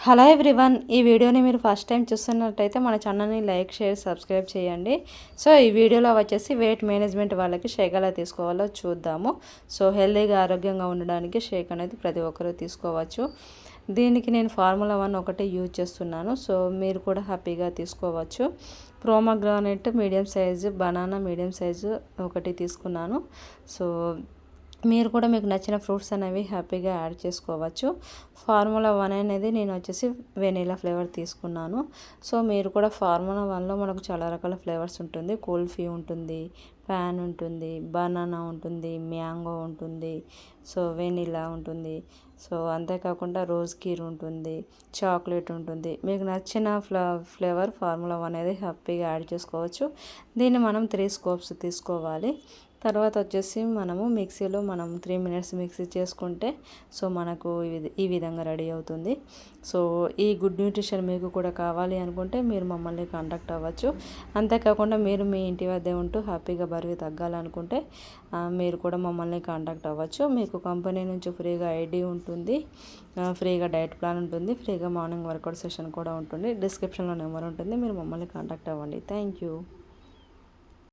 Hello everyone, ఈ వీడియోని మీరు ఫస్ట్ టైం చూస్తున్నట్టయితే మన ఛానల్ని లైక్, షేర్, సబ్స్క్రైబ్ చేయండి. సో ఈ వీడియోలో వచ్చేసి వెయిట్ మేనేజ్మెంట్ వాళ్ళకి షేక్ ఎలా తీసుకోవాలో చూద్దాము. సో హెల్తీగా ఆరోగ్యంగా ఉండడానికి షేక్ అనేది ప్రతి ఒక్కరూ తీసుకోవచ్చు. దీనికి నేను ఫార్ములా 1 ఒకటి యూజ్ చేస్తున్నాను. సో మీరు కూడా హ్యాపీగా తీసుకోవచ్చు. Pomegranate medium size, banana medium size ఒకటి తీసుకున్నాను. సో మీరు కూడా మీకు నచ్చిన ఫ్రూట్స్ అనేవి హ్యాపీగా యాడ్ చేసుకోవచ్చు. ఫార్ములా 1 అనేది నేను వచ్చేసి వెనీలా ఫ్లేవర్ తీసుకున్నాను. సో మీరు కూడా ఫార్ములా 1లో మనకు చాలా రకాల ఫ్లేవర్స్ ఉంటుంది. కుల్ఫీ ఉంటుంది, ప్యాన్ ఉంటుంది, బనానా ఉంటుంది, మ్యాంగో ఉంటుంది, సో వెనీలా ఉంటుంది. సో అంతేకాకుండా రోజ్ కీర్ ఉంటుంది, చాక్లెట్ ఉంటుంది. మీకు నచ్చిన ఫ్లేవర్ ఫార్ములా 1 అనేది హ్యాపీగా యాడ్ చేసుకోవచ్చు. దీన్ని మనం 3 స్కోప్స్ తీసుకోవాలి. తర్వాత వచ్చేసి మనము మిక్సీలో 3 మినిట్స్ మిక్సీ చేసుకుంటే సో మనకు ఈ విధంగా రెడీ అవుతుంది. సో ఈ గుడ్ న్యూట్రిషన్ మీకు కూడా కావాలి అనుకుంటే మీరు మమ్మల్ని కాంటాక్ట్ అవ్వచ్చు. అంతేకాకుండా మీరు మీ ఇంటి వద్దే ఉంటూ హ్యాపీగా బరువు తగ్గాలనుకుంటే మీరు కూడా మమ్మల్ని కాంటాక్ట్ అవ్వచ్చు. మీకు కంపెనీ నుంచి ఫ్రీగా ఐడి ఉంటుంది, ఫ్రీగా డైట్ ప్లాన్ ఉంటుంది, ఫ్రీగా మార్నింగ్ వర్కౌట్ సెషన్ కూడా ఉంటుంది. డిస్క్రిప్షన్లో నెంబర్ ఉంటుంది, మీరు మమ్మల్ని కాంటాక్ట్ అవ్వండి. Thank you.